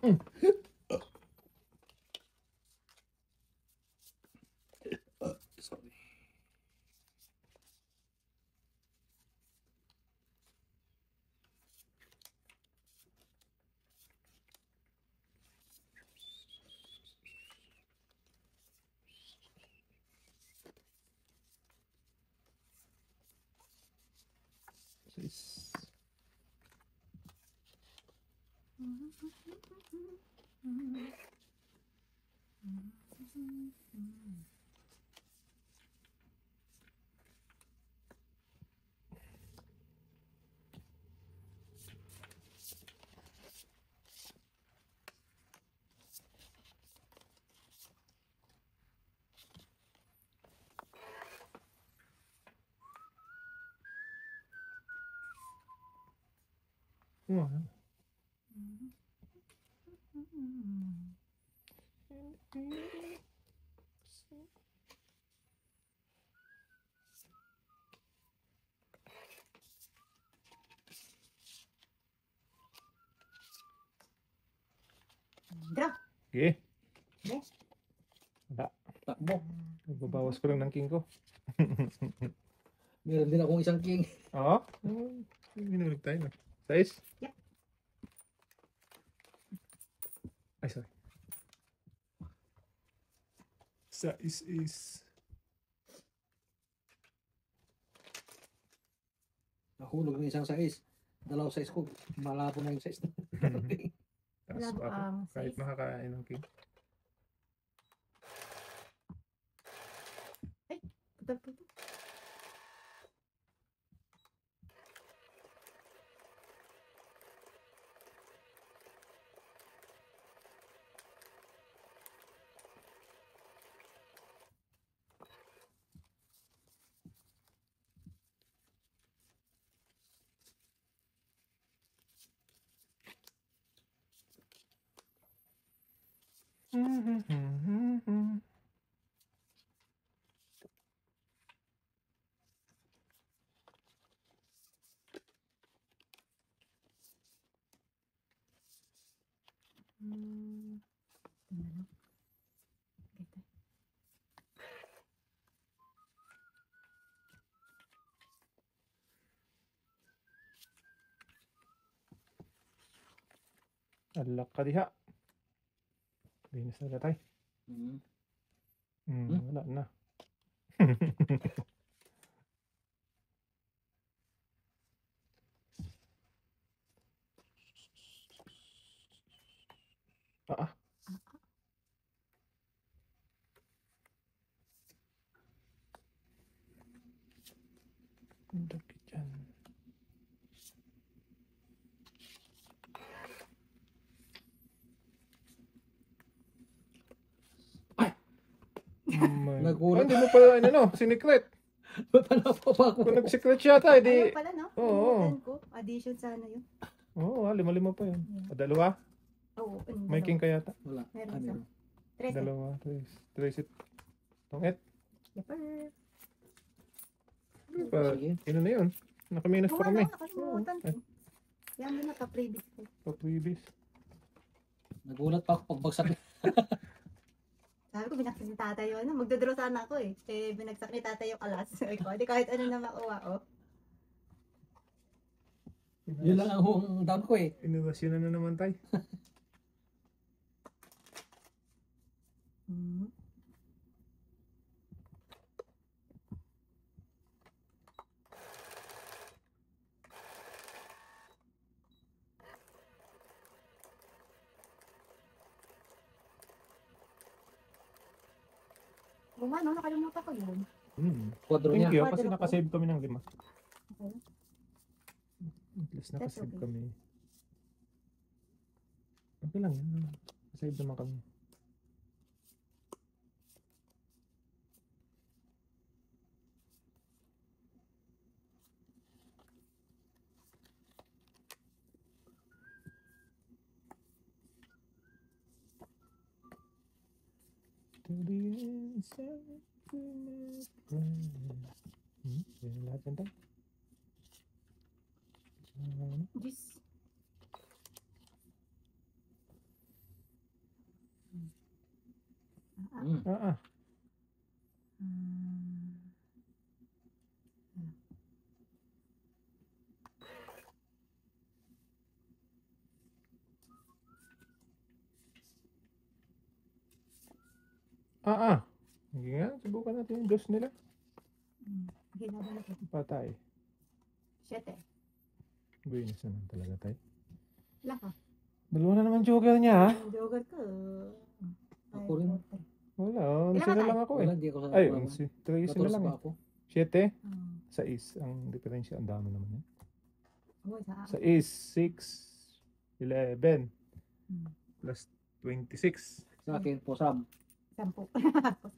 Sorry. Draw. Okay. Okay. Wala. Takbo. Babawas ko lang ng king ko. Meron din akong isang king. Oo. Minulig tayo na. Size? Yeah. Ay, sorry. Size is... Nahulog ng isang size. Dalawang size ko. Malabo na yung size. Taas Malabo pa ako. ang Kahit size. makakain ng king. Putol. Alak ka diha. Linis na tayo. Wala na. Ang daki dyan. Nagulat. Hindi mo pala ano, sinikret. Panapo pa ako. Kung nag-secret siya tayo, di... Ayun pala, no? Oo. Nalimutan ko. Addition sana yun. Oo, lima-lima pa yun. Dalawa? Oo. May king ka yata. Wala. Meron Ah, isa. meron. Tres. Dalawa, tres it. Tongit. Yapper. Sige. Ano na yun? Naka-minus pa kami. Nakalimutan ko. Yan mo naka-previous ko. Pa-previous. Nagulat pa ako pagbagsak. Sabi ko, binagsak ni tatay yun. Ano, magdodraw sana ako eh. Eh, binagsak ni tatay yung alas. Sabi ko, di kahit ano na makuha, oh. Yun lang ang down ko eh. Innovasyon na naman tayo. Bumano, nakalimutan ko yun. Kwadro Thank niya. you, kasi nakasave kami ng 5. Okay. At least That's nakasave okay. kami. Okay lang yan. Nakasave naman kami. To the inside to my brain. Yan lahat yan tayo. Jeez. Mm. Ah, Hmm. Sige nga, subukan natin yung dos nila. Okay, laban na po. Patay. 7. Buenos naman talaga tayo. Wala ka. Dalawa na naman joker niya ha. Ang joker ko. Ako rin. Wala, Ilan 11 na ba lang ako Wala, eh. di ako sa Ay, programa. 13 na 14 lang pa eh. ako. 7, Oh. 6 ang diferensya. Ang dami naman yan. Oh, sa 6, 6, 11, Hmm. plus 26. Sa akin, posam. 10.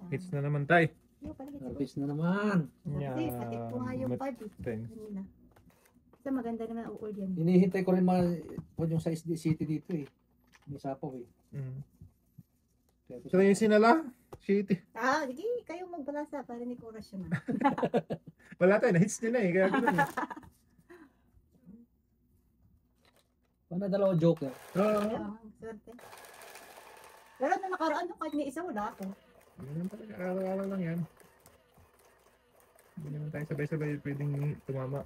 Hits na naman tayo. Yung pala hits ko. Harvest na naman. Kasi pati ko nga yung 5 eh. 10. Kanina. Sa maganda naman ang uol yan. Hinihintay ko rin mga yung size city dito eh. May sapaw eh. So yung sinala, shitty. Sige, kayo magbalasa para ni Kuras yun. Wala tayo, na-hits nila eh. Kaya ganun eh. Paano dalawang joker? Swerte. Pero na nakaraan yung kahit may isa wala ako. Ganun talaga, araw-araw lang yan. Hindi naman tayo sabay-sabay pwedeng tumama.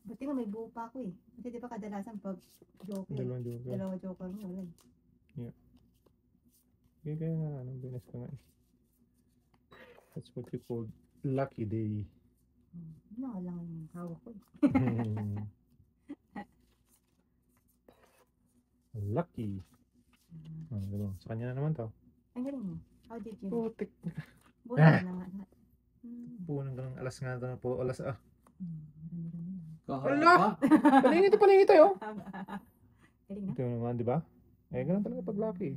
Buti nga may buo pa ako eh. Kasi di ba kadalasan pag joker, Dalawang joker. dalawa joker mo wala eh. Kaya nga, anong binas ka nga eh. That's what you call lucky day. Yun na lang yung hawak ko eh. Lucky. Diba? Sa kanya na naman to. Ang galing mo. How did you? Putik. Buo na naman. Punang ganang alas nga ito po. Alas Marami-rami yan. Ala! Paningit tayo. Galing na. Ito naman, di ba? Eh, ganun talaga pag lucky.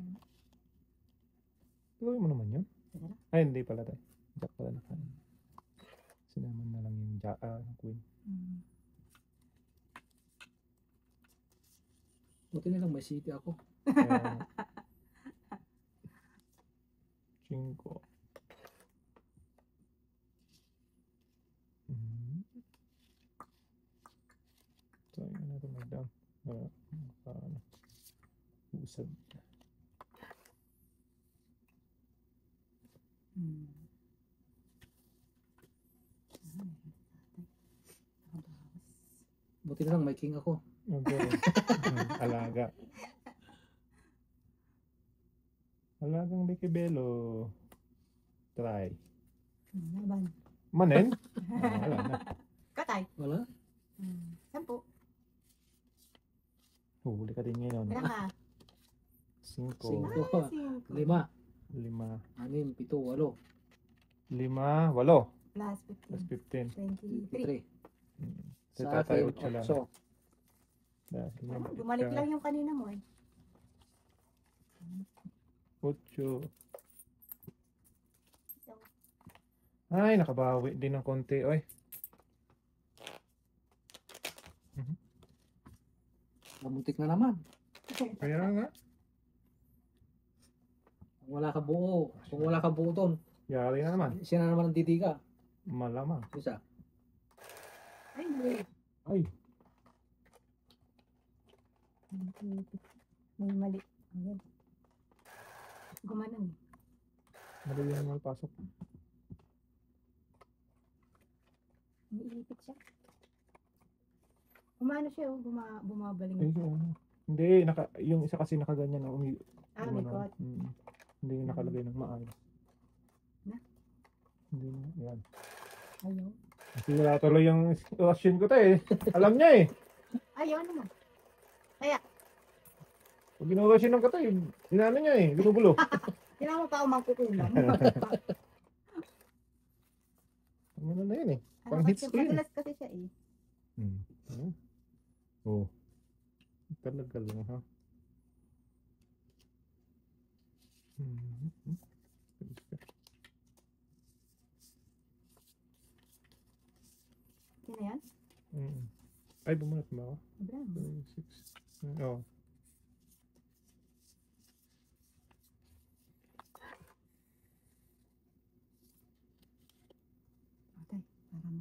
Tuloy mo naman yun. Tara. Ay, hindi pala tayo. Jack pala na. Sinaman na lang yung Jack, Queen. Buti nilang may city ako. Kaya, 5. So, yun na ito mag-down. Paano? Usad. Buti nilang may king ako. Okay. Alaga. Alagang Likibelo. Try. Laban. Manen? Wala na. Katay. Wala? 10. Huli ka din ngayon. Kailan ka? 5. 5, 5, 5. 6, 7, 8. 5, 8. Plus Plus 15. 15. 23. Hmm. Sa Sa tatay, akin, 8 lang. 8. Bumalik lang yung kanina mo eh. 8. Ay, nakabawi din ng konti. Oy. Namuntik na naman. Kaya nga. Kung wala ka buo doon, Yari na naman. siya na naman ang titiga. Malamang. Isa. Ay, may. Ay. May mali. Ayan. Gumanon eh. Madali naman pasok. Umiipit siya. Umano siya oh, bumabaling. Ay, hindi. Yung isa kasi nakaganyan na May umano. kot. Hindi nakalagay ng maayos. Na? Hindi na. Yan. Ayaw. Kasi wala tuloy yung question ko to eh. Alam niya eh. Ayaw naman. Pag ginawa ka to eh. Inano niya eh. Binubulo. Kailangan mo pa ako magkukulam. Ano na yun eh. Ano Pang hits kasi, ko yun. madalas kasi siya eh. Oh. Talaga lang ha. Sino yan? Ay, bumunot ba ako? Abraham. 6. Oh.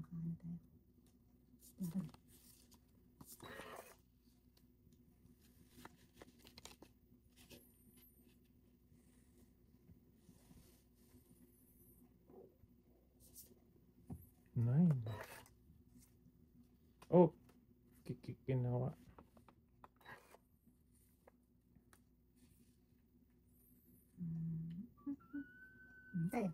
Makaano tayo. Meron. Nine. Oh, kikinawa. Tayo.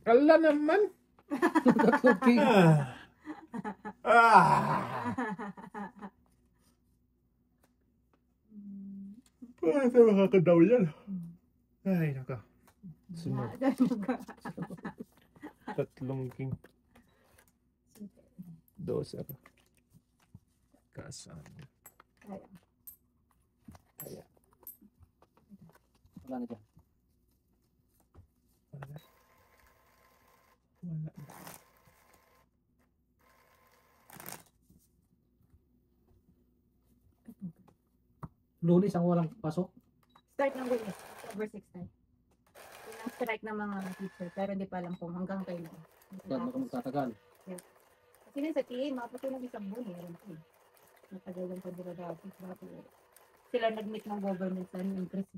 Ala naman. Tatlong king. Paano tayo makakadaw yan? Ay, naka. Sunod. Tatlong king. Dos ako. Kasama. Tayo. Kaya. Wala na dyan. Wala. Wala. Lunis ang walang pasok. Start ng Lunes. October 6 tayo. Yun ang strike ng mga teacher. Pero hindi pa alam kung hanggang kailan. Saan baka magtatagal. Kasi yun sa tiin, makaputi ng isang buwan eh. Alam ko eh. Matagal lang pa nila dati. Dati sila nag-meet ng government sa increase.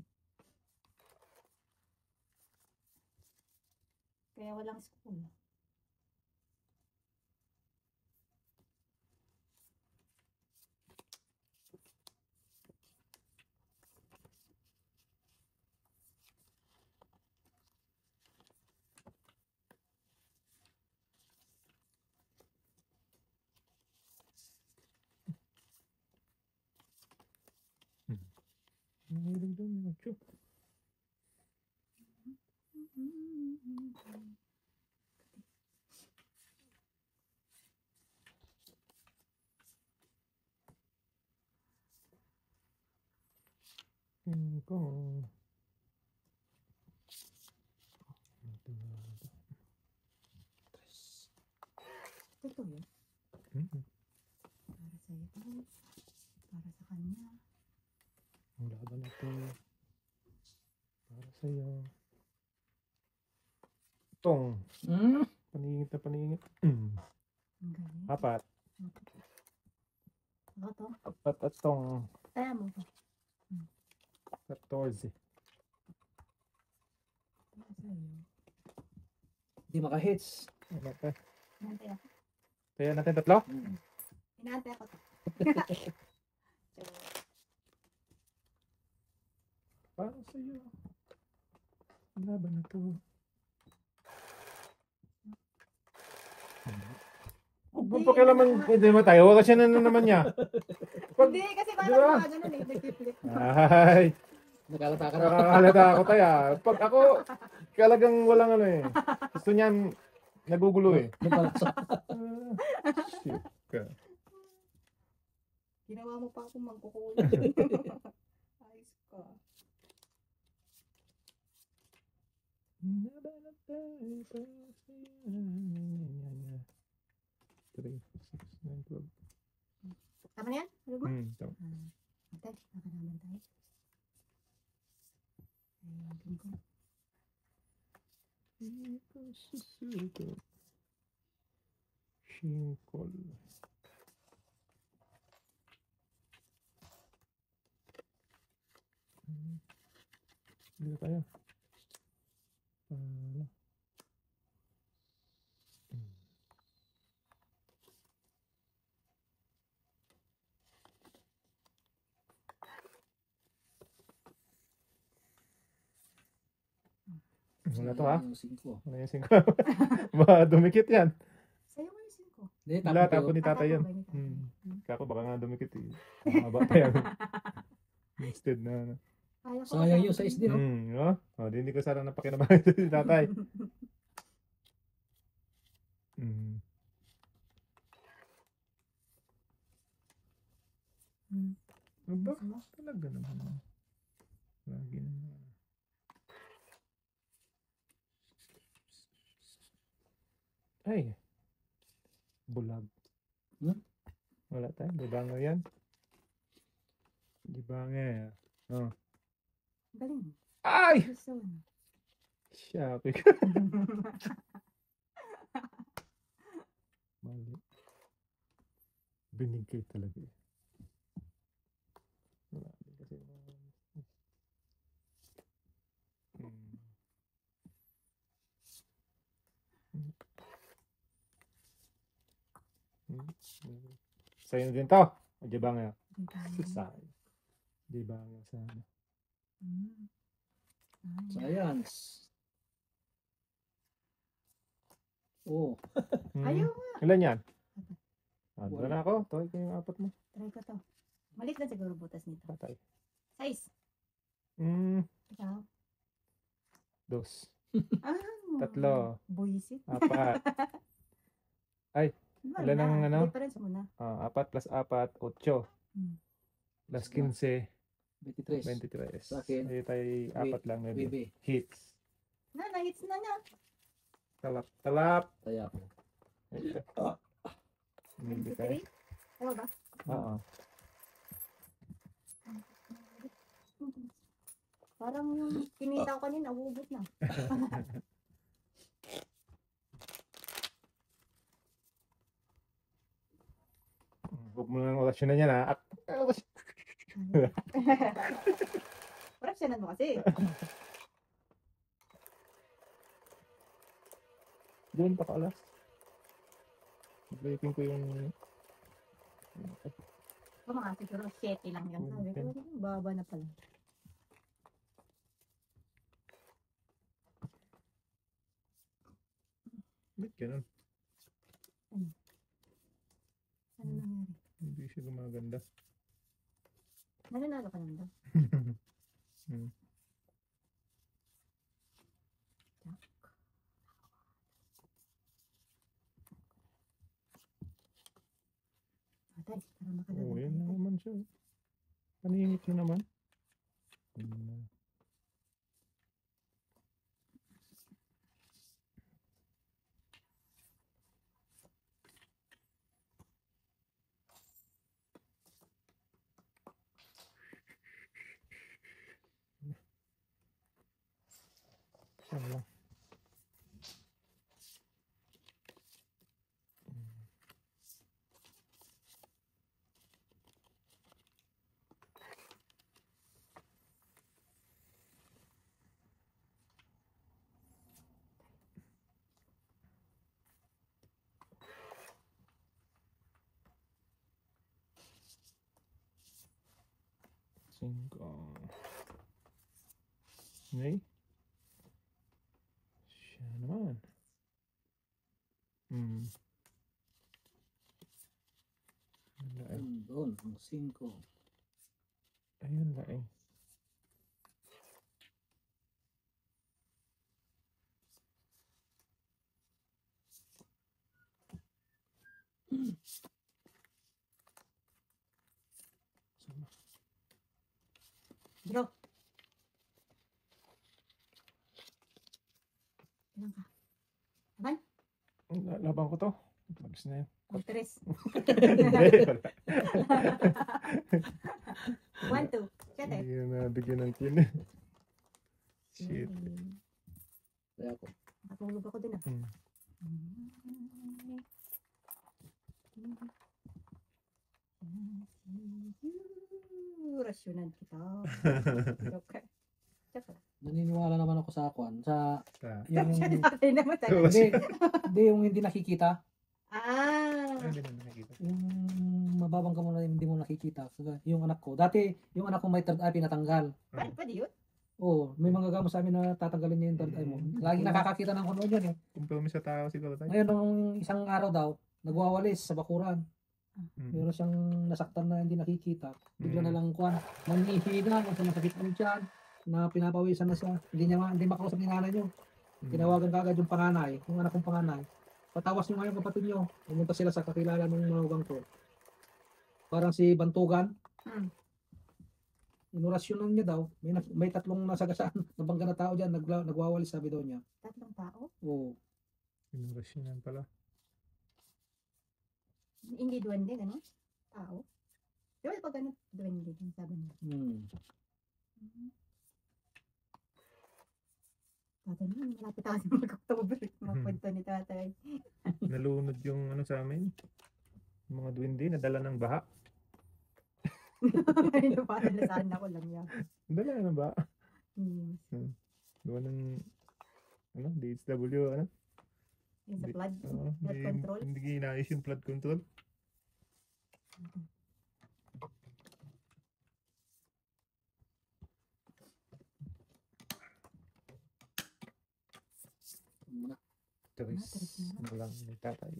Kaya walang school. Mahilig doon. Macho. Ko. Ito yun. Para sa iyo. Para sa kanya. Ang laban na to. Para sa'yo. Tong. Paningit na paningit. Ang galing. Apat. Ako to. Apat at tong. Kaya mo to. 14. Para sa iyo. Hindi maka-hits. Ano pa? Inaantay ako. Kaya natin tatlo? Inaantay ako to. Para sa'yo. Ang laban na to. Huwag mo pakialaman. Hindi mo tayo. Kasi na naman niya. Hindi, kasi Di ba? parang mga ganun eh. Nag-flip. Ay. Nakalata ka na. Nakakalata ako tayo. Pag ako, talagang walang ano eh. Gusto niyan, nagugulo eh. Yung pala sa Shit ka. Ginawa mo pa akong magkukulang. Ayos ka. Laban na tayo para sa'yo. 3, 6, 9, 12. Tama na yan? Ano ba? Tama. Antay, nakanaman tayo. Ayun, tingin ko. Ikaw susuko. Shingkol. Dito tayo. Wala to ha? Yung 5. Wala yung 5. Baka dumikit yan. Sa'yo mo yung 5. Hindi, Wala, tapos tapo ni tatay yan. Kako baka nga dumikit eh. Mahaba pa yan. Instead na ano. sayang yung 6 din. No? Oh, di hindi ko sana napakinabangan ito si tatay. Aba, Ano? talaga naman. Lagi naman. Ay, bulag. Hmm? Wala tayo, di ba yan? Di ba nga? Oh. Galing. Ay! Luzon. Shopee. Mali. Binigay talaga eh. Wala din kasi Sa'yo na din to. O di ba nga? Sa'yo. Di ba nga sana? Science. Oh, Ayaw. Ilan yan? Apat. Doon na ako. Toy ko yung apat mo. Try ko to. Malit lang siguro butas nito. Patay. Size. Ikaw. Dos. Ah. Tatlo. Buisit. Apat. Ay, ilan ang ano? Difference mo na. 4 plus 4, 8. Plus 15, 23. 23. Sa akin, Ay, tayo apat lang na din. Bibi. Hits. Na-hits na nga. Talap. Kaya ako. Hindi tayo. 23? Ayaw ba? Oo. Parang yung kinita ko kanina, ubod na. Huwag mo nang orasyon na yan ha. Parang mo kasi. Doon pa ka alas. Breaking ko yung... Ito mga siguro 7 lang yan. Sabi ko, baba na pala. Ba't ganun? Ano nangyari? Hindi siya gumaganda. Nananalo ka lang daw. Atay, para makalaban Oo, yan tayo. na naman siya. Paningit na naman. Siya lang. Cinco. Okay. Siya naman. Doon, ang 5. Ayun na eh. Bro. Ilan ka? Aban? Laban ko to. Tapos na yun. Tres. Hindi, wala. 1, 2. Siyete. Hindi na bigyan ng kin. Shit. Kaya ako. Nakatulog ako din ah. Rasyonan kita. Joke. Joke. Naniniwala naman ako sa kwan. Sa yung... Patay naman tayo. Hindi yung hindi nakikita. Hindi na nakikita. Yung mababang ka muna hindi mo nakikita. Yung anak ko. Dati, yung anak ko may third eye pinatanggal. Pwede yun? Oo, may mga gamot sa amin na tatanggalin niya yung third eye mo. Lagi nakakakita ng kuno yun eh. Kumpirmi sa tao siguro tayo. Ngayon, nung isang araw daw, nagwawalis sa bakuran. Meron siyang nasaktan na hindi nakikita. Bigla na lang kuwan. Nanihina, kung masakit mo dyan, na pinapawisan na siya. Hindi makausap ni nanay niyo. Tinawagan ka agad yung panganay, yung anak kong panganay. Patawas niyo nga yung kapatid niyo. Pumunta sila sa kakilala ng manugang ko. Parang si Bantugan. Inurasyonan niya daw, may tatlong nasagasaan, nabangga na tao dyan, nagwawalis, sabi daw niya. 3 tao? Oo. Inurasyonan pala. Hindi duwende, gano'n? Tao? Di ba pag gano'n, duwende, yung sabi niya. Tatay naman, malapit ako sa mag-October. Mga kwento ni tatay. Nalunod yung ano sa amin. Yung mga duwende, nadala ng baha. Ayun, parang nasaan ako lang yan. Nadala ng baha. Yes. Gawa ng ano, DHW, ano? Yung sa flood, Oo, flood control. Hindi ginayos yung flood control. Teres. Ano lang, may tatay.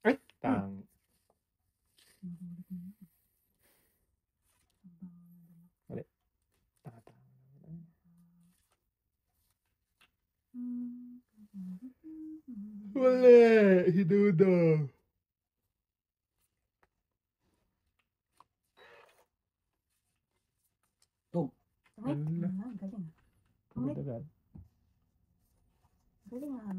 Ay! Tang. Tatang. Wala! Hinudo! Ay, Wala. galing. Ay, Agad-agad. galing ah.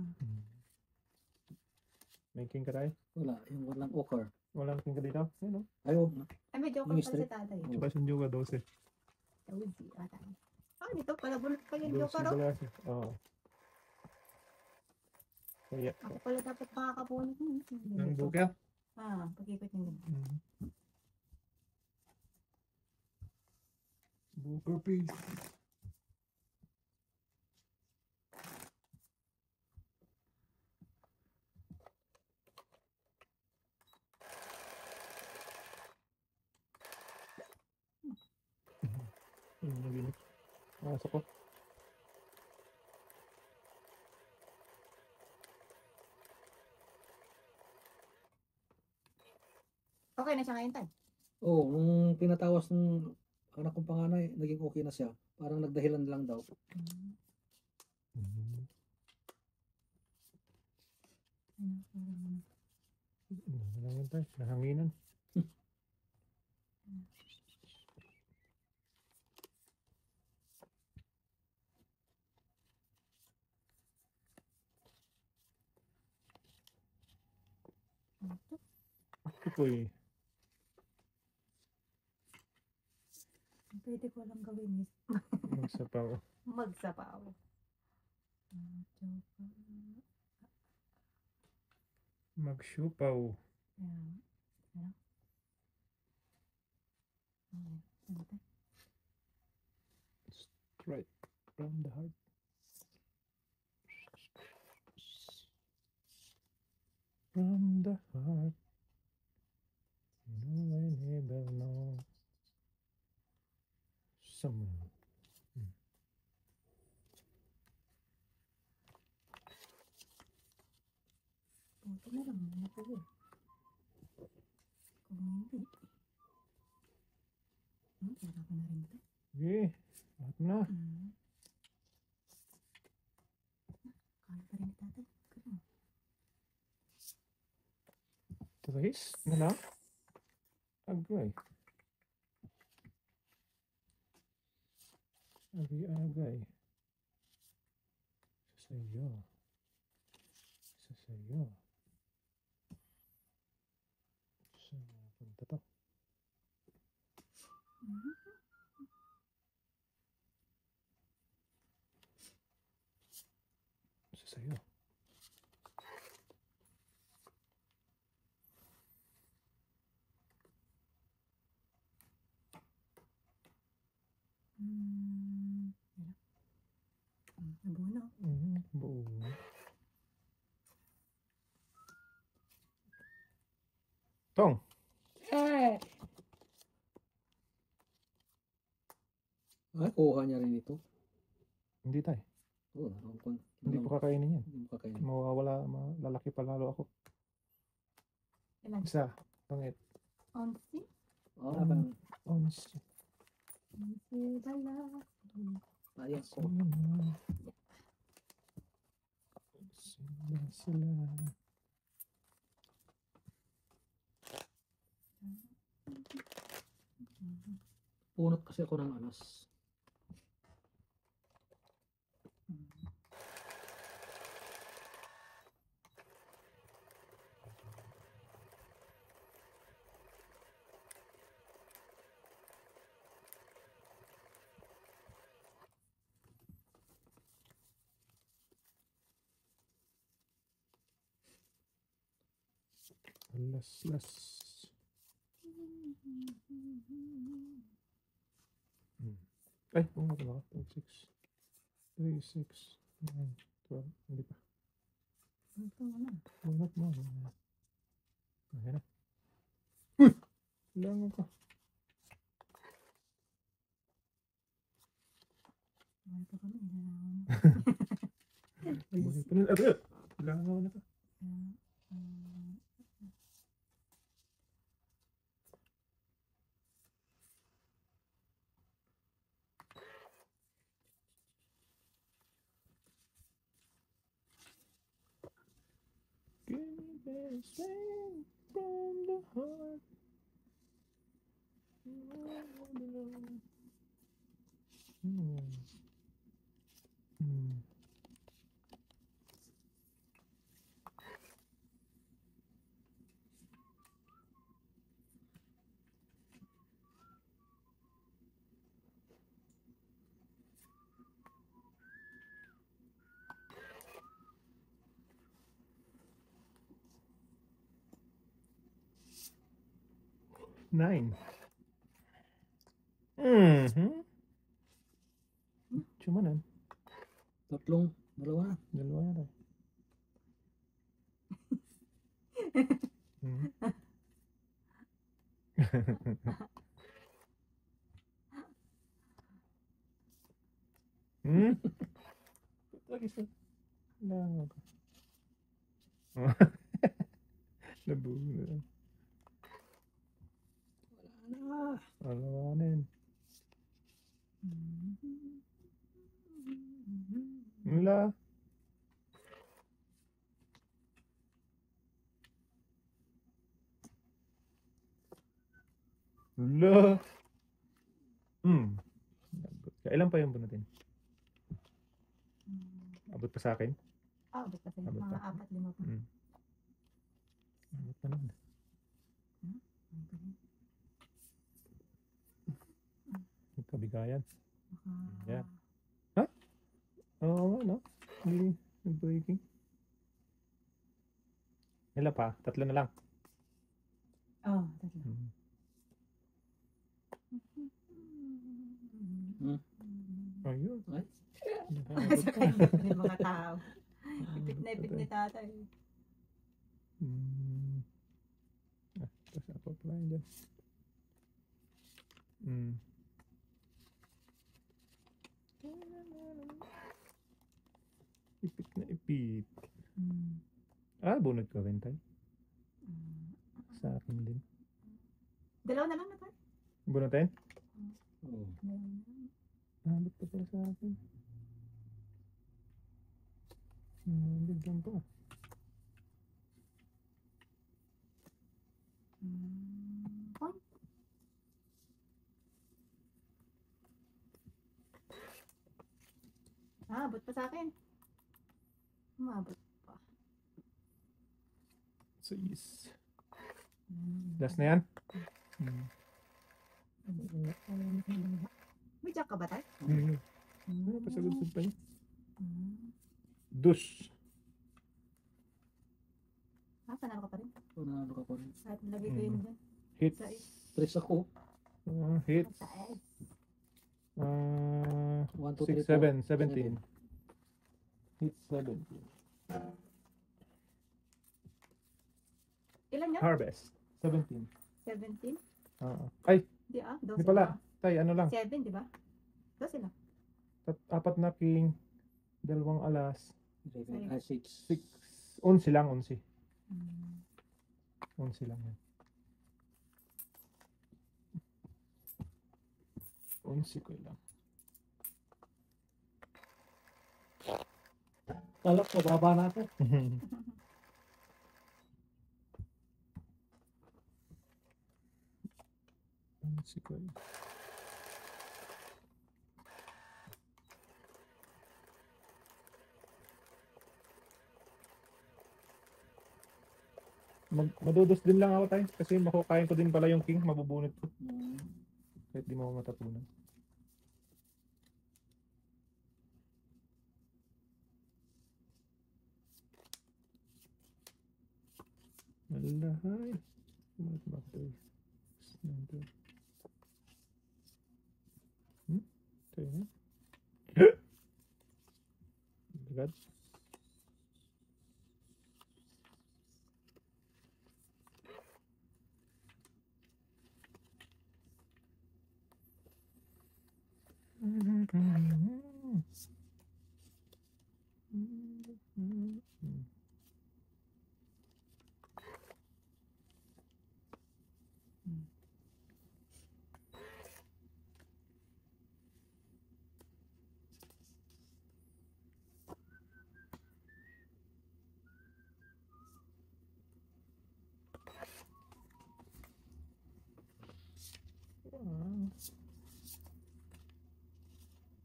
May king ka tayo? Wala, yung walang okar. Walang king ka dito? Ano? Ayaw. Ay, may joke Yung pa si straight. tatay. Tsaka sa Njuga 12. Uzi, atay. Ah, nito pala, bunot pa yung 12 joke raw. balas. Oo. Kaya, Ako pala dapat makakapunit mo. ng bukel? Ah, pag-ikot niyo din. Booker face. Naginig. Masok ko. Okay na siya ngayon, tay. Oo, nung pinatawas ng anak kong panganay, naging okay na siya. Parang nagdahilan lang daw. Ano lang yun tayo? Nahanginan. Ito po eh. Pwede ko lang gawin is Magsapaw. magsapaw. Magsyupaw. Straight from the heart. From the heart. You know I never know. Someone. Puto na lang. Ano po yun? Kung hindi. Tara ko na rin ito. Okay. Lahat na. Kaya pa rin ni tatay. Ganun. Trace na lang. Agay. Agay. Sasayo. Sasayo. Saan napunta to? Sasayo. Nabuo na. Buo. Tong. Ay, kuha niya rin ito. Hindi tayo. Oo, Hindi ko kakainin yan. Hindi mo kakainin. Mawawala, lalaki pa lalo ako. Ilan? Isa. Pangit. Onsi? Oo, parang Ons. Onsi dala. ayos ko. Sino? Sino? Punot kasi ako ng alas. Las. Ay, oo nga pala. 6, 3, 6, 9, 12. Hindi pa. Ito na. Unat mo. Ayan na. Langan ka. Ito kami. Mali pa rin. Ate! Langan mo na ka. Give me the strength from the heart. Nine. Cuma nan. Tatlong, dalawa na. Dalawa na tayo. Lagi sa langan ka. Nabuo na. Wala na. Alawanin. Wala. Wala. Kailan pa yung bunutin? Abot pa sa akin? Abot pa sa'yo. Abot Mga pa. 4-5 pa. Abot pa naman. Kabigayan. Yeah. Oo, no? Hindi breaking. Ilan pa? 3 na lang. Oh, tatlo. Ayun. Ay. Yung mga tao. Ipit na ipit ni tatay. Tapos ako pala yun dyan. Ipit na ipit. Bunod ko rin tayo. Sa akin din. Dalawa na lang na tayo. Bunutin? Oo. Ba't pa pala sa akin? Bigyan pa. Abot pa sa akin. Umabot pa. So, yes. Last na yan? May jack ka ba tayo? Pasagod-sag pa niya. Dus. Panalo ka pa rin. Panalo ka pa rin. Kahit nilagay ko yun dyan. Hits. Sa Tres ako. Hits. taas. 1, 2, 6, 3, 7, 17. Hits 17. Ilan yan? Harvest. 17. 17? Ay, Di ah, 12 di pala. Tay, ano lang. 7, di ba? 12 lang. 4 na king. 2 alas. 11, 6. 6. 11 lang, 11. 11 lang yan. 11 ko lang. Talak ko, baba na ako. Sikoy. Madudos din lang ako tayo kasi makukain ko din pala yung king, mabubunot ko. Kahit di mo ako matapunan. Malahay. Back to Ito yun. Agad.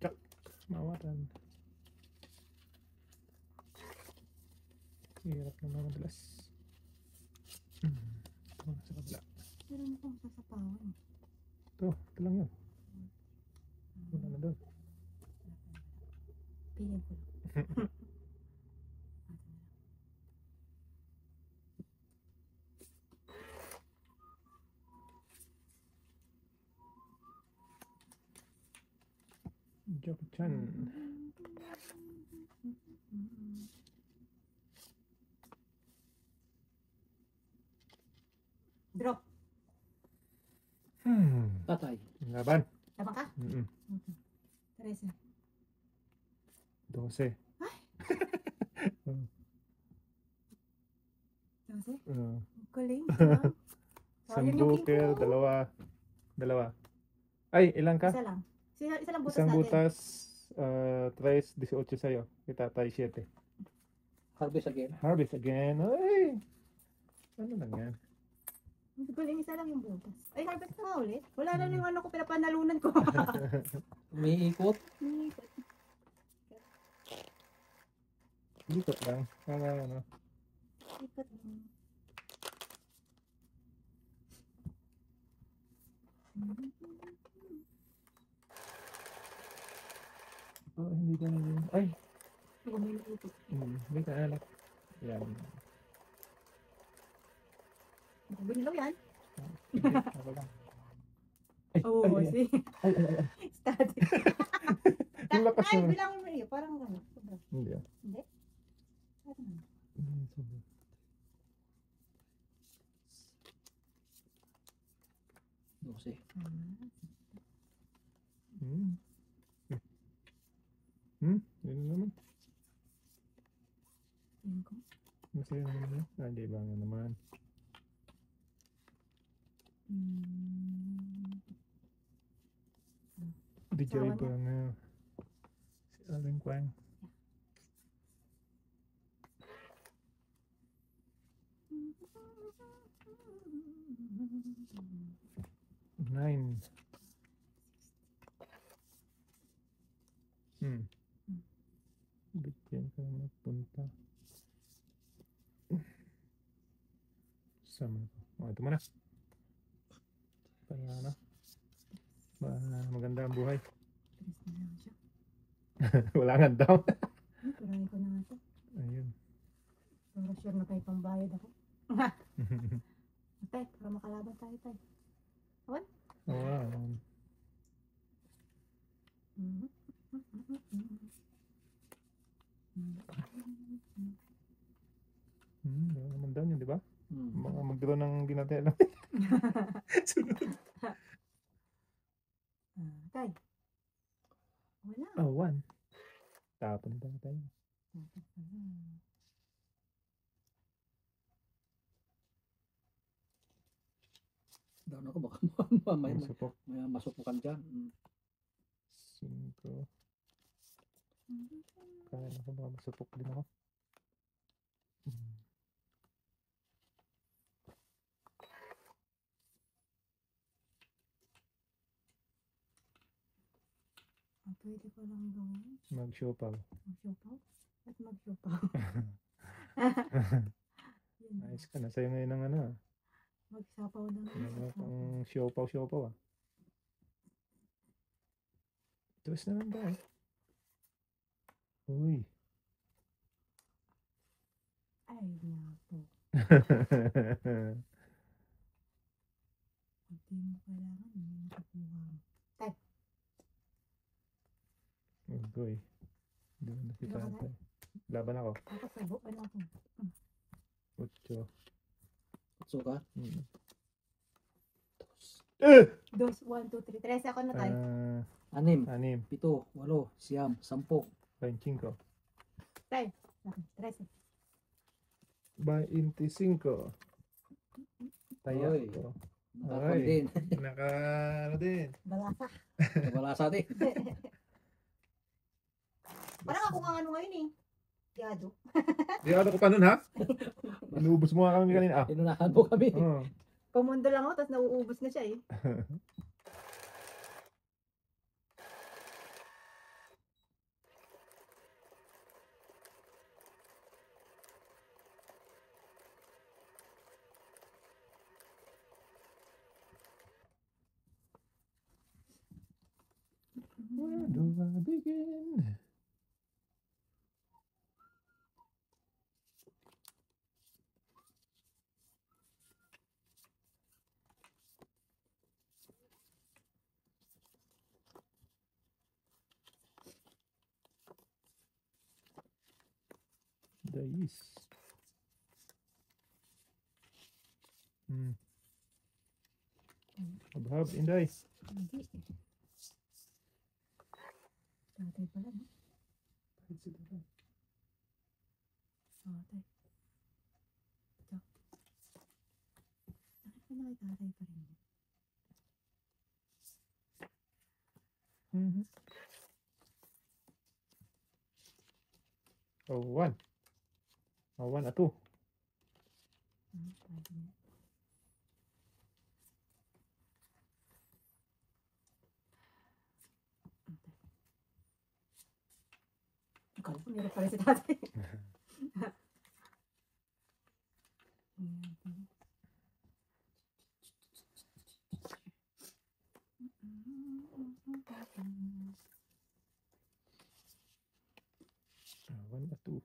Cak, mawaran. Hirap naman madalas. Ito sa kabila. Meron akong sasapawan. Ito lang yun. Wala na doon. Piling ko lang. Jackie-chan. Drop. Tatay. Laban. Tama ka? 13. 12. Kasi? Uh, Kuling. Isang joker, dalawa. Ay, ilan ka? Isa lang. Isa lang butas Isang natin. butas, 3, 18 sa'yo. Kita tayo 7. Harvest again. Harvest again. Ay! Ano lang yan? Kuling isa lang yung butas. Ay, harvest ka ulit. Wala na yung ano ko, pinapanalunan ko. May ikot. Likot lang. Para ano. Ikot. Oh, hindi ka na yun. Ay! Ikot. Hindi ka alak. Yan. Binilaw yan. Hindi, ako lang. Ay, Oo, ay, see? ay. Static. Ang lakas Ay, naman. bilangin mo rin. Parang ano. Sobra. Hindi ah. Hindi? Parang ano. Sobra. Kasi. Yun naman. Tingin ko. Masaya naman yun. Hindi ba nga naman. DJ Sawa ba nga. Si Alan Kwang. Nine. Bigyan ka na magpunta. Sama ko. Oh, ito muna. Para ano? Maganda ang buhay. Tres na lang siya. Wala nga daw. Turahin ko na nga ito. Ayun. Para sure na tayo pambayad ako. Tay, para makalaban tayo tayo. Wow. Wala naman daw yun, di ba? Mga mag-draw ng di natin alam. Sunod. Tay. Wala. Oh, 1. Tapon na tayo. Down ako baka may Masupok. masupukan dyan. 5. Kaya ako baka masupok din ako. pwede ko lang gawin. Mag-siopaw. Magsiopaw? At magsiopaw. Yun. Ayos ka na. Sa'yo ngayon ang ano. Magsapaw lang. Ano pang siopaw-siopaw ah. Tapos naman ba eh. Uy. Ay, napo. Hindi mo kailangan. Hindi nakakuha mo. Ugoy. Doon na si Laban na? tatay. Laban ako. Ako sabo. Ano ako? 8. Suka. Mm. 2, 1, 2, 3. 13 ako na tayo. 6, 6. 7, 8, 9, 10. 25. Tayo. 13. 25. Tayo. Oy. ko. Nakakon Ay. din. Naka ano din. Balasa. Wala sa atin. Parang ako nga ano ngayon eh. Yado. Di ano ko pa nun ha? Inuubos mo nga kami kanina ah. Inunahan mo kami. Oh. Pumundo lang ako, tapos nauubos na siya eh. Where do I begin? Dais. Abhab, Inday. Hindi. Tatay pala, no? Tatay. Ito. Bakit pa nakitatay pa rin? Oh, 1. Oh, 1 at 2. Pwede na. Akala ko meron pala si tatay. One at 2.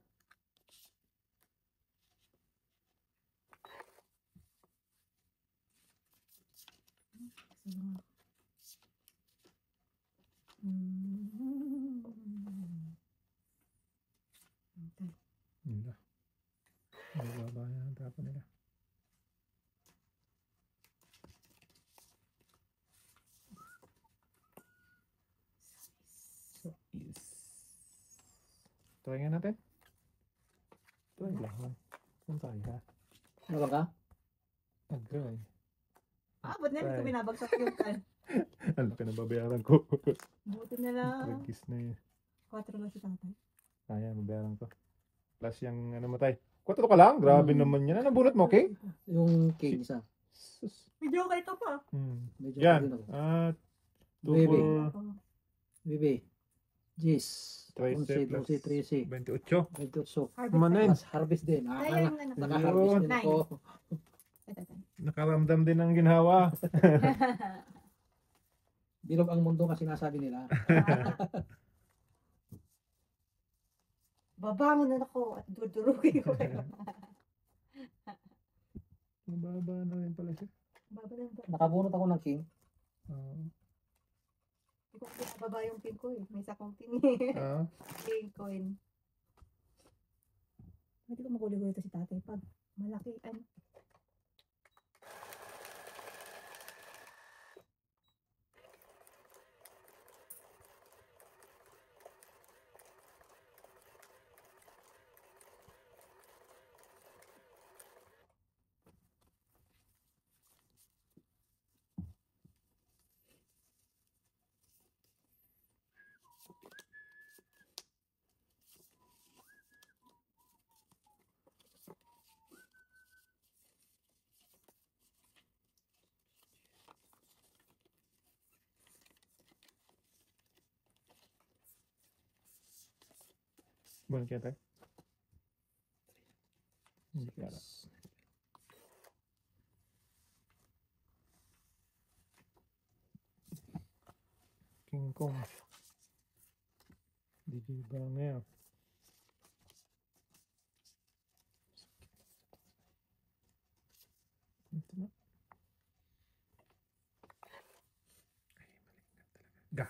Hindi. Mababa na ang tapon nila. So, is. Try nga natin. Try lang. Kung tayo ha. Ano ka? Agay. Ba't na hindi ko binabagsak yung kan? Ang laki na babayaran ko. Buti na lang. Nagkis na yun. 4 lang si tatay. Ayan, babayaran ko. Plus yung ano mo tayo. 4 ka lang? Grabe naman yan. Anong bunot mo, okay? Yung cake isa. Sus. Medyo okay ito pa. Medyo Yan. din ako. 2 Baby. for Bibi. Gis. 13 plus 13. 28. 28. Harvest Manin. Plus harvest din. Tayo Ah, yung ano. naka-harvest din ako. Nakaramdam din ng ginhawa. Bilog ang mundo nga sinasabi nila. Babangon na ako at dudurugin ko kayo. Mababa na rin pala siya. Baba na ba? Nakabunot ako ng king. Hindi ko pinababa yung pin ko eh. May sakong pin eh. Pin coin. Hindi ko magulo-gulo ito si tatay. Pag malaki, ano. Bunot kaya tayo? Hindi kaya. King Kong. DJ Banger. Ito na. Ga.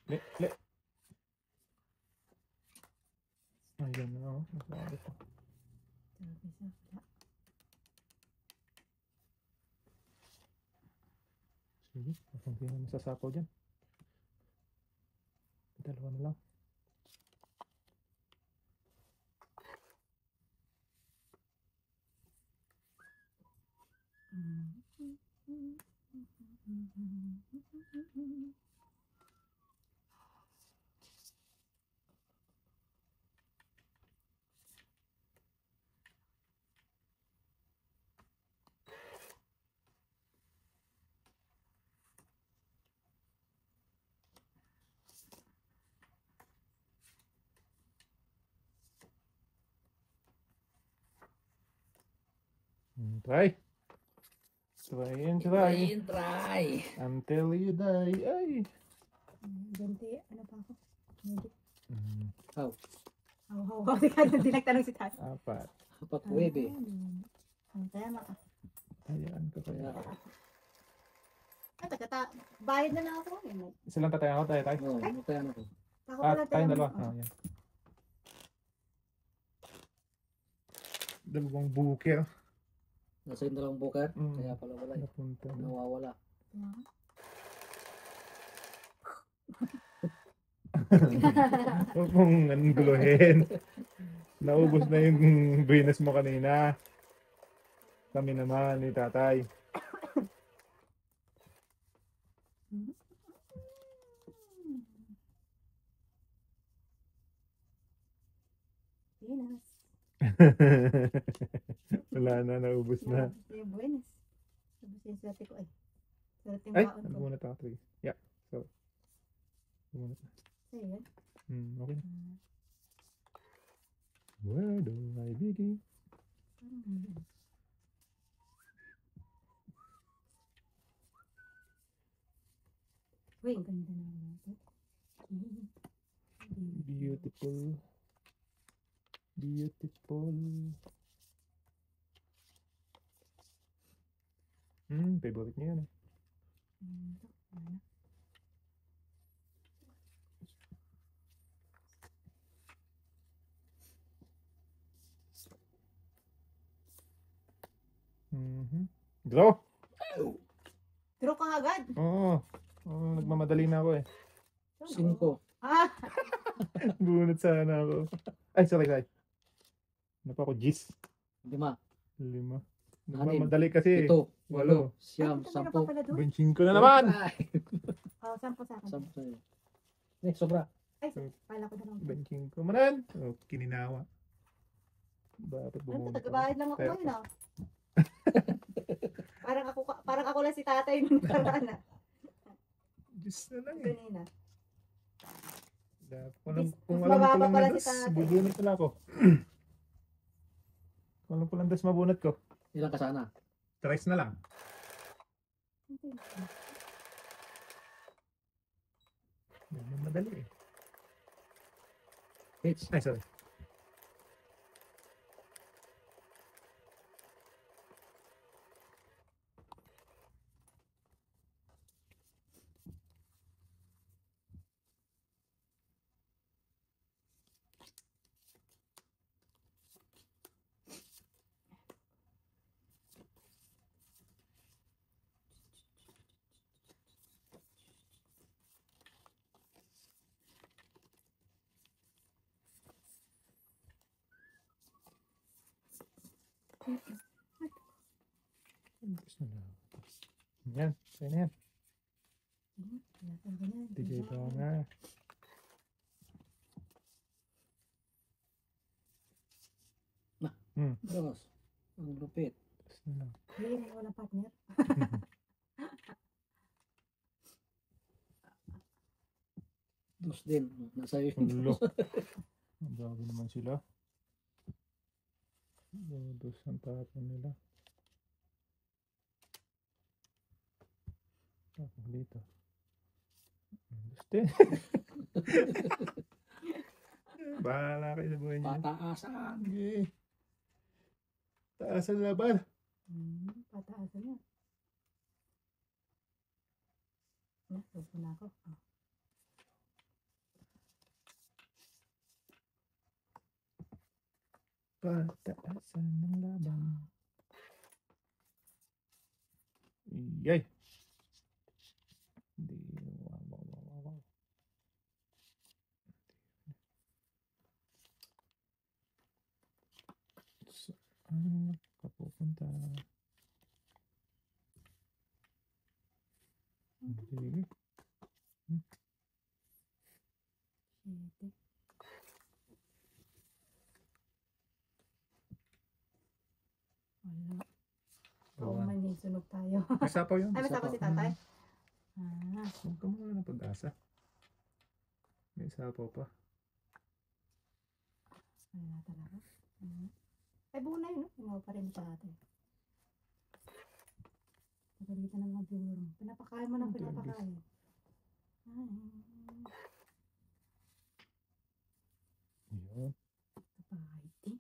Le. Ayun na ako. Nasabi ko. Sige. Hindi na masasapaw dyan. Dalawa na lang. Try. Try and try. Try. Until you die. Ay. Ganti, ano pa ako? Hindi. How? How. Hindi nagtanong si Tati. Apat. Apat puwede. Ang tama ka. Hayaan ko pa yan. Bayad na lang ako. Isa lang tatay ako. Tayo. Oo, matayan ako. Ako Ah, pala tayong tayo. dalawa. Ah, yan. Dalawang buker. Nasa yung dalawang buker, Mm. kaya pala wala eh. Napunta na. Nawawala. Huwag mong angguluhin. Naubos na yung business mo kanina. Kami naman ni tatay. Buenas. Wala na, naubos na. Buenas. Tapos yung swerte ko ay. Swerte yung Ay, baon ko. nagbunot ako 3. Yeah, so. Nagbunot na. Sa'yo yan? Okay na. Where do I begin? Parang hindi. Uy, ang ganda naman ito. Beautiful. Beautiful. Favorite niya yan eh. Draw! Draw ka agad. Oo. Nagmamadali na ako eh. 5. Ah! Bunot sana ako. Ay, sorry. Ano pa ako? Gis. 5. 5. Nagmamadali kasi. 7. 8. 8. Siyam. Ay, meron 10. pa pala doon. Benching ko na naman! Oh, 10 sa akin. 10 sa'yo. Eh, sobra. Ay, pala ko na lang. Benching ko manan. Oh, kininawa. Bakit Ano, bumunot tagabayad lang ako Pero- ngayon ah. parang ako lang si tatay nung karaan ah. Gis na lang eh. Kanina. Kung Mas alam ko mababa lang pala na si das, tatay. bubunot pala ako. Kung alam ko lang das, mabunot ko. Ilan ka sana? Tries na lang. Yan, madali eh. Hits. Ay, sorry. Gusto na. Yan, sa'yo na yan. DJ ba nga. Dos. Ang lupit. Tapos na lang. Hindi, wala partner. Dos din. Nasa iyo. Ulo. Ang bago naman sila. Dos ang tapon nila. Tapos dito. Dos din. Bahala kayo sa buhay niyo. Pataasan. Okay. Taas ang laban. Pataasan niya. Gusto na ako. Pataasan ng laban. Yay! Hindi. Wow. Saan ka pupunta? Sige. Siyete. Wala. Oo, Gawa. man din sunog tayo. May sapaw yun. Ay, basta pa si tatay? Huwag ka muna ng pag-asa. May sapaw pa. Wala talaga. Ay, buo na yun, no? Tumawa pa rin sa atin. Pagalitan ng mga viewer mo. Pinapakain mo ng pinapakain. Ay, Yun. kapahiti.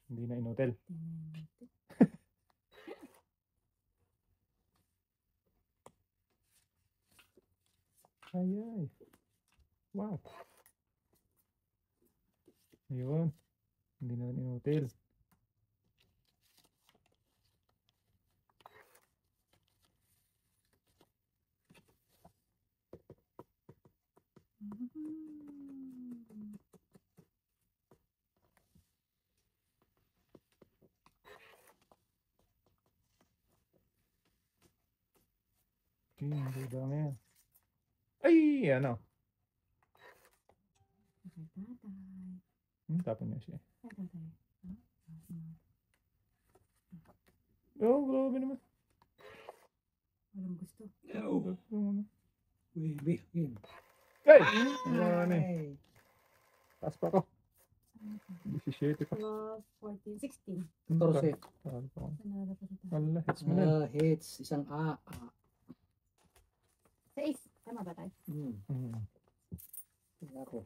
Hindi na in-hotel. Tinanite. Ay. Wow. Ayun. Hindi na in-hotel. Okay, hindi ba ngayon? Ay, ano? Ay, tatay. Tapon niya siya. Ay, tatay. Oh, grabe naman. Walang gusto. Oh. Baby. Yun. Ay! Ano eh. Ay. Taas pa ako. 17 pa. 12, 14, 16. 14. Taas pa ako. Panalo pa si tatay. Wala, hits mo na. Hits. Isang A. 6. Tama ba tayo? Tingnan ko.